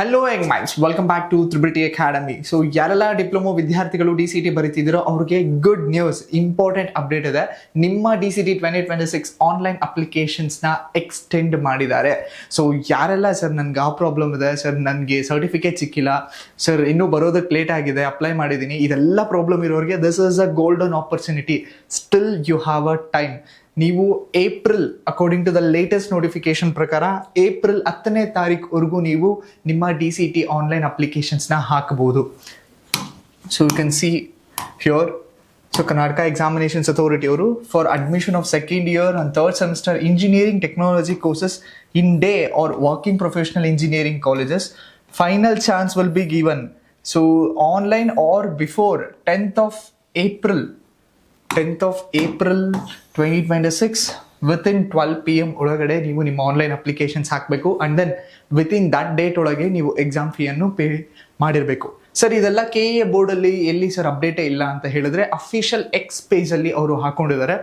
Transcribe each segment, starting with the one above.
Hello young minds, welcome back to triple T academy. So ಯಾರೆಲ್ಲ diploma ವಿದ್ಯಾರ್ಥಿಗಳು DCT ಬರೀತಿದ್ದೀರೋ ಅವ್ರಿಗೆ ಗುಡ್ ನ್ಯೂಸ್, ಇಂಪಾರ್ಟೆಂಟ್ ಅಪ್ಡೇಟ್ ಇದೆ. ನಿಮ್ಮ DCT 2026 ಆನ್ಲೈನ್ ಅಪ್ಲಿಕೇಶನ್ಸ್ನ ಎಕ್ಸ್ಟೆಂಡ್ ಮಾಡಿದ್ದಾರೆ. ಸೊ ಯಾರೆಲ್ಲ ಸರ್ ನನಗೆ ಆ ಪ್ರಾಬ್ಲಮ್ ಇದೆ, ಸರ್ ನನಗೆ ಸರ್ಟಿಫಿಕೇಟ್ ಸಿಕ್ಕಿಲ್ಲ, ಸರ್ ಇನ್ನೂ ಬರೋದಕ್ಕೆ ಲೇಟ್ ಆಗಿದೆ, ಅಪ್ಲೈ ಮಾಡಿದ್ದೀನಿ, ಇದೆಲ್ಲ ಪ್ರಾಬ್ಲಮ್ ಇರೋರಿಗೆ this is a golden opportunity. Still you have a time. ನೀವು April, according to the latest notification ಪ್ರಕಾರ ಏಪ್ರಿಲ್ 10ನೇ ತಾರೀಕುವರೆಗೂ ನೀವು ನಿಮ್ಮ DCT ಆನ್ಲೈನ್ ಅಪ್ಲಿಕೇಶನ್ಸ್ನ ಹಾಕಬಹುದು. So you can see here. So Karnataka examinations authority ಅವರು for admission of second year and third semester engineering technology courses in day or working professional engineering colleges, final chance will be given. So online or before 10th of April 2026 within 12 PM ಒಳಗಡೆ ನೀವು ನಿಮ್ಮ online applications ಹಾಕಬೇಕು. And then within that date ಒಳಗೆ ನೀವು exam ಫೀಯನ್ನು pay ಮಾಡಿರಬೇಕು. Sir ಇದೆಲ್ಲ KA ಬೋರ್ಡಲ್ಲಿ ಎಲ್ಲಿ ಸರ್ ಅಪ್ಡೇಟೇ ಇಲ್ಲ ಅಂತ ಹೇಳಿದ್ರೆ ಅಫಿಷಿಯಲ್ X ಪೇಜಲ್ಲಿ ಅವರು ಹಾಕೊಂಡಿದ್ದಾರೆ.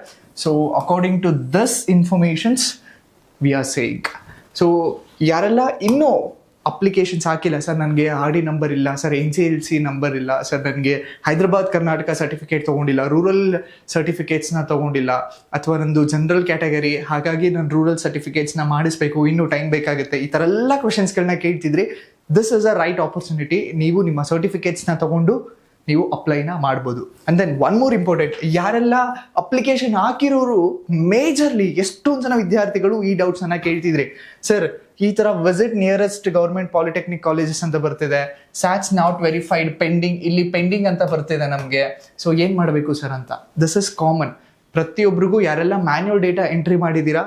So according to this informations we are saying, so ಯಾರೆಲ್ಲ ಇನ್ನೂ ಅಪ್ಲಿಕೇಶನ್ಸ್ ಹಾಕಿಲ್ಲ, ಸರ್ ನನಗೆ RD ನಂಬರ್ ಇಲ್ಲ, ಸರ್ NCLC ನಂಬರ್ ಇಲ್ಲ, ಸರ್ ನನಗೆ ಹೈದರಾಬಾದ್ ಕರ್ನಾಟಕ ಸರ್ಟಿಫಿಕೇಟ್ ತೊಗೊಂಡಿಲ್ಲ, ರೂರಲ್ ಸರ್ಟಿಫಿಕೇಟ್ಸ್ನ ತೊಗೊಂಡಿಲ್ಲ, ಅಥವಾ ನಂದು ಜನರಲ್ ಕ್ಯಾಟಗರಿ ಹಾಗಾಗಿ ನಾನು ರೂರಲ್ ಸರ್ಟಿಫಿಕೇಟ್ಸ್ನ ಮಾಡಿಸ್ಬೇಕು, ಇನ್ನೂ ಟೈಮ್ ಬೇಕಾಗುತ್ತೆ, ಈ ಥರ ಎಲ್ಲ ಕ್ವೆಶನ್ಸ್ಗಳನ್ನ ಕೇಳ್ತಿದ್ರಿ. This is a right opportunity. ನೀವು ನಿಮ್ಮ ಸರ್ಟಿಫಿಕೇಟ್ಸ್ನ ತೊಗೊಂಡು ನೀವು ಅಪ್ಲೈನ ಮಾಡ್ಬೋದು. And then one more important, ಯಾರೆಲ್ಲ ಅಪ್ಲಿಕೇಶನ್ ಹಾಕಿರೋರು ಮೇಜರ್ಲಿ ಎಷ್ಟೊಂದು ಜನ ವಿದ್ಯಾರ್ಥಿಗಳು ಈ ಡೌಟ್ಸನ್ನು ಕೇಳ್ತಿದ್ರಿ. ಸರ್ ಈ ಥರ visit nearest government polytechnic colleges ಅಂತ ಬರ್ತಿದೆ, ಸ್ಯಾಟ್ಸ್ ನಾಟ್ ವೆರಿಫೈಡ್ ಪೆಂಡಿಂಗ್, ಇಲ್ಲಿ ಪೆಂಡಿಂಗ್ ಅಂತ ಬರ್ತಿದೆ ನಮಗೆ, ಸೊ ಏನು ಮಾಡಬೇಕು ಸರ್ ಅಂತ. This is common. ಪ್ರತಿಯೊಬ್ಬರಿಗೂ ಯಾರೆಲ್ಲ ಮ್ಯಾನ್ಯುವಲ್ ಡೇಟಾ ಎಂಟ್ರಿ ಮಾಡಿದ್ದೀರಾ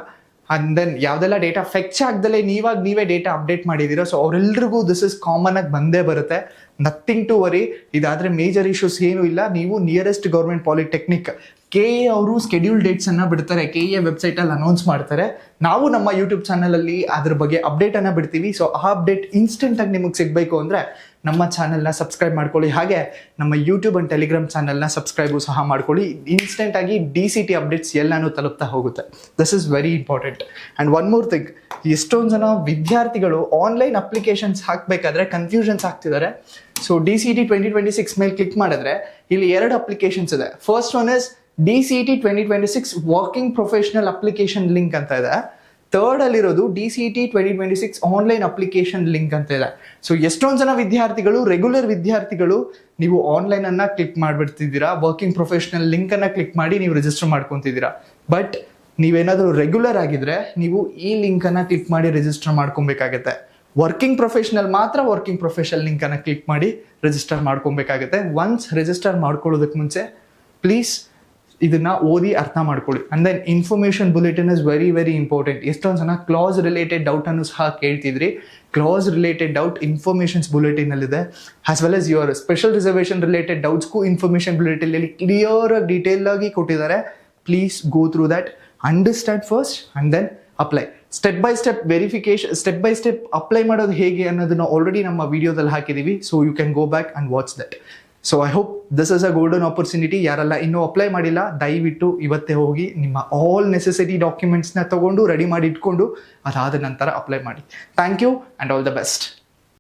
ಆ್ಯಂಡ್ ದೆನ್ ಯಾವುದೆಲ್ಲ ಡೇಟಾ ಫೆಚ್ ಆಗ್ದಲೇ ನೀವೇ ಡೇಟಾ ಅಪ್ಡೇಟ್ ಮಾಡಿದ್ದೀರಾ, ಸೊ ಅವರೆಲ್ಲರಿಗೂ ದಿಸ್ ಇಸ್ ಕಾಮನ್ ಆಗಿ ಬಂದೇ ಬರುತ್ತೆ. Nothing to worry. ಇದಾದರೆ ಮೇಜರ್ ಇಶ್ಯೂಸ್ ಏನೂ ಇಲ್ಲ. ನೀವು ನಿಯರೆಸ್ಟ್ ಗೌರ್ಮೆಂಟ್ ಪಾಲಿಟೆಕ್ನಿಕ್ KA ಅವರು ಸ್ಕೆಡ್ಯೂಲ್ ಡೇಟ್ಸನ್ನು ಬಿಡ್ತಾರೆ, KA ವೆಬ್ಸೈಟಲ್ಲಿ ಅನೌನ್ಸ್ ಮಾಡ್ತಾರೆ. ನಾವು ನಮ್ಮ ಯೂಟ್ಯೂಬ್ ಚಾನಲಲ್ಲಿ ಅದ್ರ ಬಗ್ಗೆ ಅಪ್ಡೇಟನ್ನು ಬಿಡ್ತೀವಿ. ಸೊ ಆ ಅಪ್ಡೇಟ್ ಇನ್ಸ್ಟೆಂಟಾಗಿ ನಿಮಗೆ ಸಿಗಬೇಕು ಅಂದರೆ ನಮ್ಮ ಚಾನಲ್ನ ಸಬ್ಸ್ಕ್ರೈಬ್ ಮಾಡ್ಕೊಳ್ಳಿ. ಹಾಗೆ ನಮ್ಮ ಯೂಟ್ಯೂಬ್ ಆ್ಯಂಡ್ ಟೆಲಿಗ್ರಾಮ್ ಚಾನಲ್ನ ಸಬ್ಸ್ಕ್ರೈಬು ಸಹ ಮಾಡ್ಕೊಳ್ಳಿ. ಇನ್ಸ್ಟೆಂಟಾಗಿ DCT ಅಪ್ಡೇಟ್ಸ್ ಎಲ್ಲನೂ ತಲುಪ್ತಾ ಹೋಗುತ್ತೆ. This is very important. And one more thing, ಎಷ್ಟೊಂದು ಜನ ವಿದ್ಯಾರ್ಥಿಗಳು ಆನ್ಲೈನ್ ಅಪ್ಲಿಕೇಶನ್ಸ್ ಹಾಕಬೇಕಾದ್ರೆ ಕನ್ಫ್ಯೂಷನ್ಸ್ ಆಗ್ತಿದ್ದಾರೆ. ಸೊ DCT 2026 ಮೇಲೆ ಕ್ಲಿಕ್ ಮಾಡಿದ್ರೆ ಇಲ್ಲಿ 2 ಅಪ್ಲಿಕೇಶನ್ಸ್ ಇದೆ. First one is DCT 2026 working professional application link ಅಂತ ಇದೆ. ಥರ್ಡ್ ಅಲ್ಲಿರೋದು DCT 2026 ಆನ್ಲೈನ್ ಅಪ್ಲಿಕೇಶನ್ ಲಿಂಕ್ ಅಂತ ಇದೆ. ಸೊ ಎಷ್ಟೊಂದು ಜನ ವಿದ್ಯಾರ್ಥಿಗಳು, ರೆಗ್ಯುಲರ್ ವಿದ್ಯಾರ್ಥಿಗಳು, ನೀವು ಆನ್ಲೈನನ್ನು ಕ್ಲಿಕ್ ಮಾಡಿಬಿಡ್ತಿದ್ದೀರಾ, ವರ್ಕಿಂಗ್ ಪ್ರೊಫೆಷನಲ್ ಲಿಂಕನ್ನು ಕ್ಲಿಕ್ ಮಾಡಿ ನೀವು ರಿಜಿಸ್ಟರ್ ಮಾಡ್ಕೊತಿದ್ದೀರಾ. ಬಟ್ ನೀವೇನಾದರೂ ರೆಗ್ಯುಲರ್ ಆಗಿದ್ರೆ ನೀವು ಈ ಲಿಂಕನ್ನು ಕ್ಲಿಕ್ ಮಾಡಿ ರಿಜಿಸ್ಟರ್ ಮಾಡ್ಕೊಬೇಕಾಗತ್ತೆ. ವರ್ಕಿಂಗ್ ಪ್ರೊಫೆಷನಲ್ ಮಾತ್ರ ವರ್ಕಿಂಗ್ ಪ್ರೊಫೆಷನಲ್ ಲಿಂಕನ್ನು ಕ್ಲಿಕ್ ಮಾಡಿ ರಿಜಿಸ್ಟರ್ ಮಾಡ್ಕೊಬೇಕಾಗುತ್ತೆ. ಒನ್ಸ್ ರಿಜಿಸ್ಟರ್ ಮಾಡ್ಕೊಳ್ಳೋದಕ್ಕೆ ಮುಂಚೆ ಪ್ಲೀಸ್ ಇದನ್ನ ಓದಿ ಅರ್ಥ ಮಾಡ್ಕೊಳ್ಳಿ. And then information bulletin is very very important. ಎಷ್ಟೊಂದು ಜನ ಕ್ಲಾಸ್ ರಿಲೇಟೆಡ್ ಡೌಟನ್ನು ಸಹ ಕೇಳ್ತಿದ್ರಿ. ಕ್ಲಾಸ್ ರಿಲೇಟೆಡ್ ಡೌಟ್ ಇನ್ಫಾರ್ಮೇಷನ್ಸ್ ಬುಲೆಟಿನಲ್ಲಿದೆ. As well as your special reservation related ಡೌಟ್ಸ್ಗೂ ಇನ್ಫಾರ್ಮೇಷನ್ ಬುಲೆಟಿನಲ್ಲಿ ಕ್ಲಿಯರ್ ಆಗಿ ಡೀಟೇಲ್ ಆಗಿ ಕೊಟ್ಟಿದ್ದಾರೆ. Please go through that, understand first and then apply. Step by step verification, step by step apply ಮಾಡೋದು ಹೇಗೆ ಅನ್ನೋದನ್ನ already ನಮ್ಮ ವಿಡಿಯೋದಲ್ಲಿ ಹಾಕಿದ್ದೀವಿ. So you can go back and watch that. So I hope this is a golden opportunity. ಯಾರೆಲ್ಲ ಇನ್ನೂ apply ಮಾಡಿಲ್ಲ ದಯವಿಟ್ಟು ಇವತ್ತೇ ಹೋಗಿ ನಿಮ್ಮ ಆಲ್ ನೆಸೆಸರಿ ಡಾಕ್ಯುಮೆಂಟ್ಸ್ನ ತಗೊಂಡು ರೆಡಿ ಮಾಡಿ ಇಟ್ಕೊಂಡು ಅದಾದ ನಂತರ ಅಪ್ಲೈ ಮಾಡಿ. Thank you and all the best.